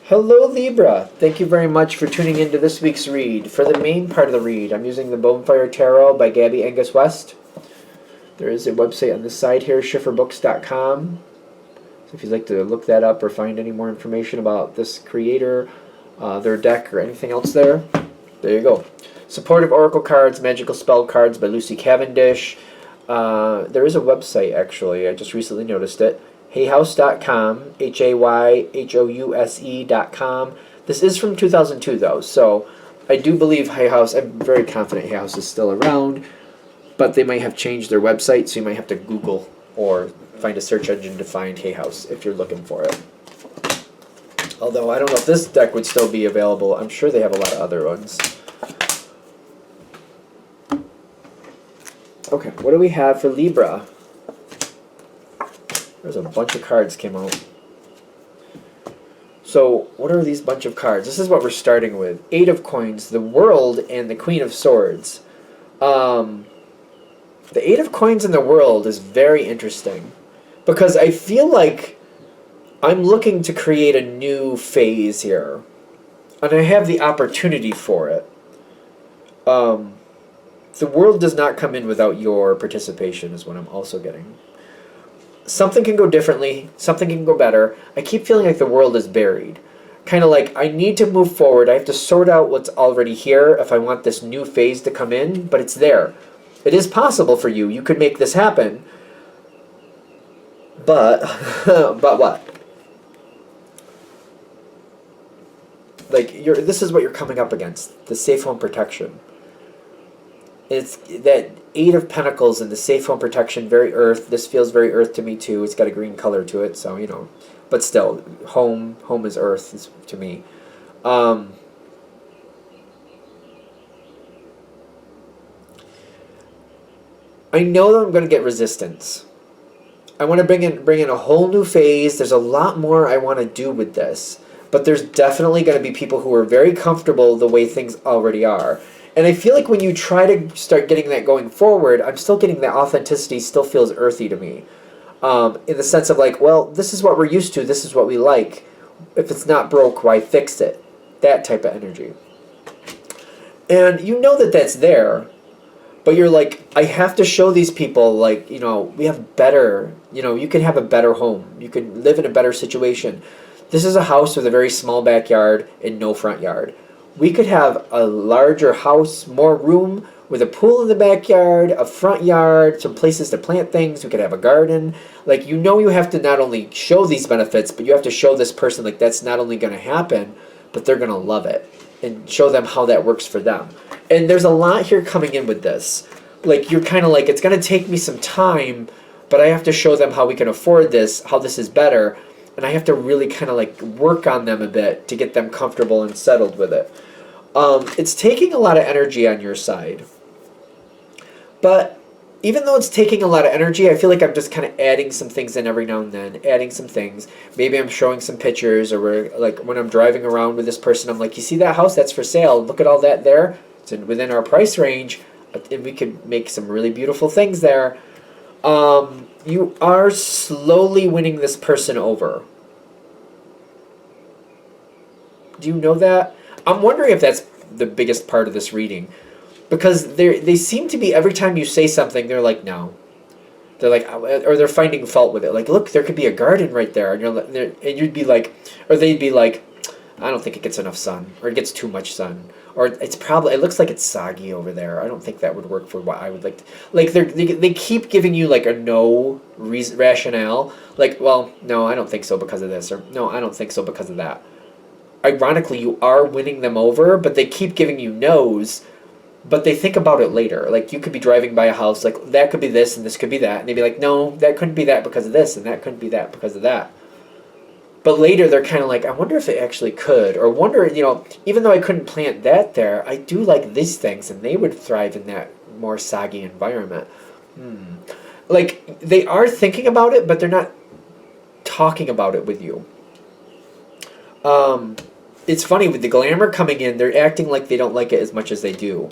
Hello Libra! Thank you very much for tuning into this week's read. For the main part of the read, I'm using the Bonefire Tarot by Gabby Angus West. There is a website on this side here, schifferbooks.com. So if you'd like to look that up or find any more information about this creator, their deck, or anything else there you go. Supportive Oracle Cards, Magical Spell Cards by Lucy Cavendish. There is a website, actually. I just recently noticed it. Hayhouse.com, HAYHOUSE.com. This is from 2002, though, so I do believe Hay House, I'm very confident Hay House is still around, but they might have changed their website, so you might have to Google or find a search engine to find Hay House if you're looking for it. Although, I don't know if this deck would still be available. I'm sure they have a lot of other ones. Okay, what do we have for Libra? There's a bunch of cards came out. So, what are these bunch of cards? This is what we're starting with. Eight of Coins, the World, and the Queen of Swords. The Eight of Coins and the World is very interesting. Because I feel like I'm looking to create a new phase here. And I have the opportunity for it. The World does not come in without your participation, is what I'm also getting. Something can go differently, something can go better. I keep feeling like the world is buried. Kind of like, I need to move forward. I have to sort out what's already here if I want this new phase to come in, but it's there. It is possible for you. You could make this happen. But, but what? Like, this is what you're coming up against. The safe home protection. It's that Eight of Pentacles and the safe home protection, very earth. This feels very earth to me too. It's got a green color to it, so you know. But still, home is earth to me. I know that I'm going to get resistance. I want to bring in a whole new phase. There's a lot more I want to do with this, but there's definitely going to be people who are very comfortable the way things already are. And I feel like when you try to start getting that going forward, I'm still getting that authenticity still feels earthy to me. In the sense of like, well, this is what we're used to. This is what we like. If it's not broke, why fix it? That type of energy. And you know that that's there. But you're like, I have to show these people, like, you know, we have better, you know, you can have a better home. You can live in a better situation. This is a house with a very small backyard and no front yard. We could have a larger house, more room, with a pool in the backyard, a front yard, some places to plant things. We could have a garden. Like, you know, you have to not only show these benefits, but you have to show this person, like, that's not only going to happen, but they're going to love it. And show them how that works for them. And there's a lot here coming in with this. Like, you're kind of like, it's going to take me some time, but I have to show them how we can afford this, how this is better. And I have to really kind of like work on them a bit to get them comfortable and settled with it. It's taking a lot of energy on your side. But even though it's taking a lot of energy, I feel like I'm just kind of adding some things in every now and then. Adding some things. Maybe I'm showing some pictures, or like when I'm driving around with this person, I'm like, you see that house? That's for sale. Look at all that there. It's within our price range. And we could make some really beautiful things there. You are slowly winning this person over. Do you know that? I'm wondering if that's the biggest part of this reading. Because they seem to be, every time you say something, they're like, no. They're like, or they're finding fault with it. Like, look, there could be a garden right there. And you'd be like, or they'd be like, I don't think it gets enough sun. Or it gets too much sun. Or it looks like it's soggy over there. I don't think that would work for what I would like to. Like, they keep giving you, like, a no rationale. Like, well, no, I don't think so because of this. Or, no, I don't think so because of that. Ironically, you are winning them over, but they keep giving you no's, but they think about it later. Like, you could be driving by a house, like, that could be this and this could be that. And they'd be like, no, that couldn't be that because of this, and that couldn't be that because of that. But later, they're kind of like, I wonder if it actually could. Or wonder, you know, even though I couldn't plant that there, I do like these things, and they would thrive in that more soggy environment. Like, they are thinking about it, but they're not talking about it with you. It's funny, with the glamour coming in, they're acting like they don't like it as much as they do.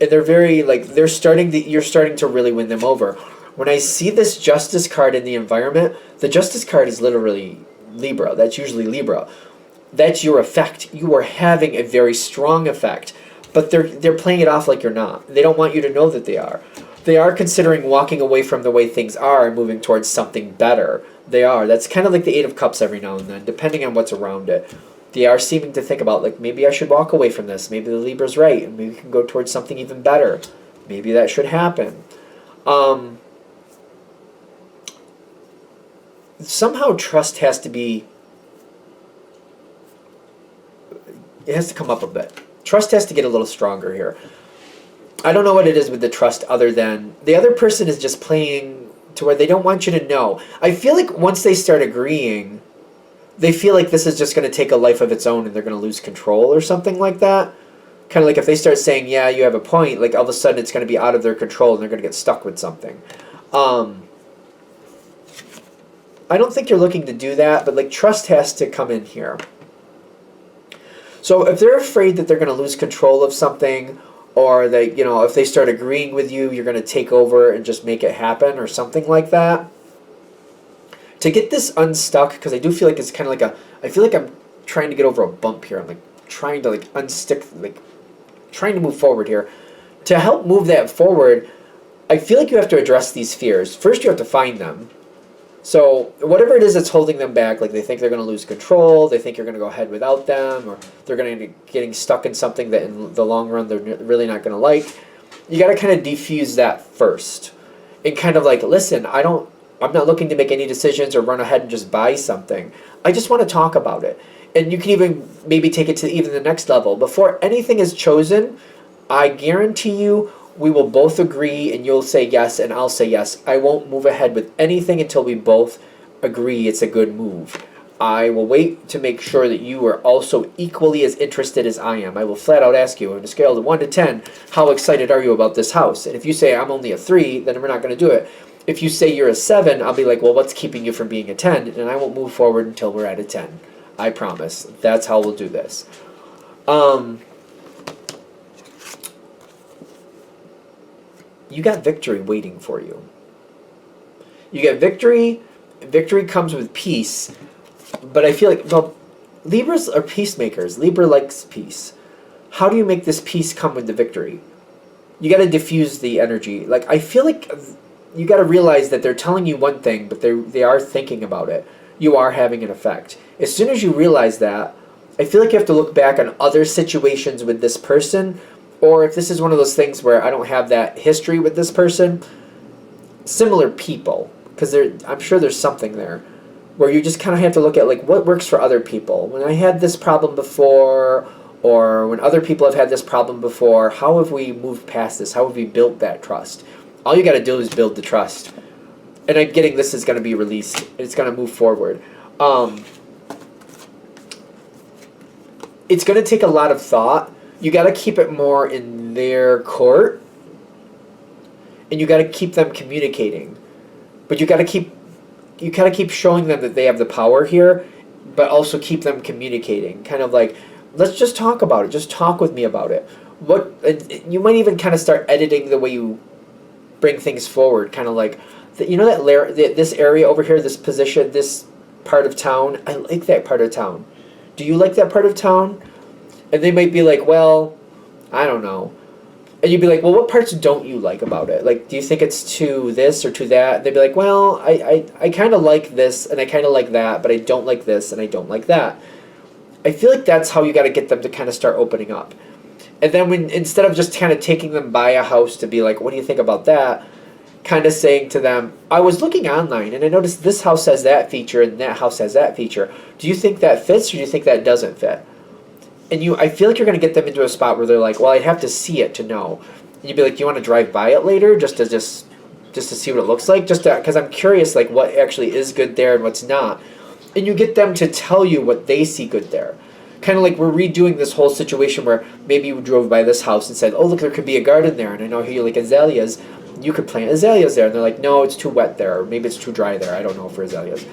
And they're very, like, you're starting to really win them over. When I see this Justice card in the environment, the Justice card is literally Libra. That's usually Libra. That's your effect. You are having a very strong effect, but they're playing it off like you're not. They don't want you to know that they are. They are considering walking away from the way things are and moving towards something better. They are. That's kind of like the Eight of Cups every now and then, depending on what's around it. They are seeming to think about, like, maybe I should walk away from this. Maybe the Libra's right, and maybe we can go towards something even better. Maybe that should happen. Somehow trust has to be... It has to come up a bit. Trust has to get a little stronger here. I don't know what it is with the trust other than the other person is just playing to where they don't want you to know. I feel like once they start agreeing, they feel like this is just going to take a life of its own and they're going to lose control or something like that. Kind of like if they start saying, yeah, you have a point, like all of a sudden it's going to be out of their control and they're going to get stuck with something. I don't think you're looking to do that, but like trust has to come in here. So if they're afraid that they're going to lose control of something, or they, you know, if they start agreeing with you, you're going to take over and just make it happen or something like that. To get this unstuck, because I do feel like it's kind of like a, I feel like I'm trying to get over a bump here. I'm like trying to like unstick, like trying to move forward here. To help move that forward, I feel like you have to address these fears. First, you have to find them. So whatever it is that's holding them back, like they think they're going to lose control, they think you're going to go ahead without them, or they're going to be getting stuck in something that in the long run they're really not going to like, you got to kind of defuse that first. And kind of like, listen, I'm not looking to make any decisions or run ahead and just buy something. I just want to talk about it. And you can even maybe take it to even the next level. Before anything is chosen, I guarantee you we will both agree and you'll say yes and I'll say yes. I won't move ahead with anything until we both agree it's a good move. I will wait to make sure that you are also equally as interested as I am. I will flat out ask you on a scale of 1 to 10, how excited are you about this house? And if you say I'm only a 3, then we're not going to do it. If you say you're a 7, I'll be like, well, what's keeping you from being a 10? And I won't move forward until we're at a 10. I promise. That's how we'll do this. You got victory waiting for you. You get victory. Victory comes with peace. But I feel like, well, Libras are peacemakers. Libra likes peace. How do you make this peace come with the victory? You got to diffuse the energy. Like, I feel like you got to realize that they're telling you one thing, but they are thinking about it. You are having an effect. As soon as you realize that, I feel like you have to look back on other situations with this person, or if this is one of those things where I don't have that history with this person, similar people, because I'm sure there's something there, where you just kind of have to look at like what works for other people. When I had this problem before, or when other people have had this problem before, how have we moved past this? How have we built that trust? All you got to do is build the trust. And I'm getting this is going to be released. It's going to move forward. It's going to take a lot of thought. You got to keep it more in their court. And you got to keep them communicating. But you got to keep showing them that they have the power here, but also keep them communicating. Kind of like, let's just talk about it. Just talk with me about it. You might even kind of start editing the way you bring things forward. Kind of like, you know that this area over here, this position, this part of town, I like that part of town. Do you like that part of town? And they might be like, well, I don't know. And you'd be like, well, what parts don't you like about it? Like, do you think it's to this or to that? And they'd be like, well, I kind of like this and I kind of like that, but I don't like this and I don't like that. I feel like that's how you got to get them to kind of start opening up. And then instead of just kind of taking them by a house to be like, what do you think about that? Kind of saying to them, I was looking online and I noticed this house has that feature and that house has that feature. Do you think that fits or do you think that doesn't fit? And I feel like you're going to get them into a spot where they're like, well, I'd have to see it to know. And you'd be like, do you want to drive by it later just to see what it looks like? Just because I'm curious, like, what actually is good there and what's not. And you get them to tell you what they see good there. Kind of like we're redoing this whole situation where maybe you drove by this house and said, oh, look, there could be a garden there. And I know you like azaleas. You could plant azaleas there. And they're like, no, it's too wet there. Or maybe it's too dry there. I don't know for azaleas.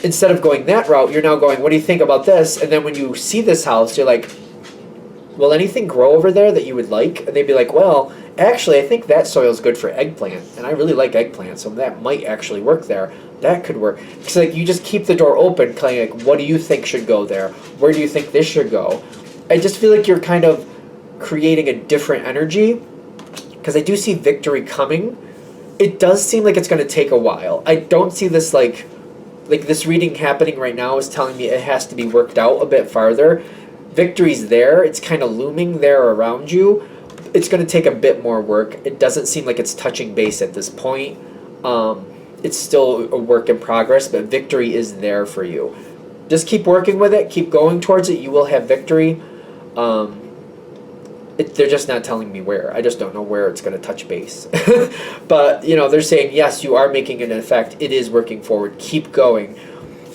Instead of going that route, you're now going, what do you think about this? And then when you see this house, you're like, will anything grow over there that you would like? And they'd be like, well, Actually, I think that soil is good for eggplant, and I really like eggplant, so that might actually work there. That could work. Because like you just keep the door open, kind of like, what do you think should go there? Where do you think this should go? I just feel like you're kind of creating a different energy, because I do see victory coming. It does seem like it's going to take a while. I don't see this like this reading happening right now is telling me it has to be worked out a bit farther. Victory's there. It's kind of looming there around you. It's going to take a bit more work. It doesn't seem like it's touching base at this point. It's still a work in progress, but victory is there for you. Just keep working with it. Keep going towards it. You will have victory. They're just not telling me where. I just don't know where it's going to touch base. But, they're saying, yes, you are making an effect. It is working forward. Keep going.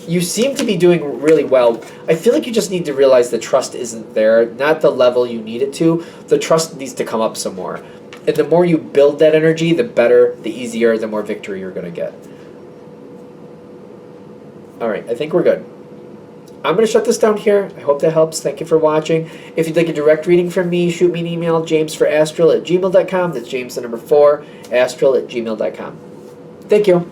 You seem to be doing really well. I feel like you just need to realize the trust isn't there, not the level you need it to. The trust needs to come up some more. And the more you build that energy, the better, the easier, the more victory you're going to get. All right, I think we're good. I'm going to shut this down here. I hope that helps. Thank you for watching. If you'd like a direct reading from me, shoot me an email, jamesforastral@gmail.com. That's James, the number 4, astral@gmail.com. Thank you.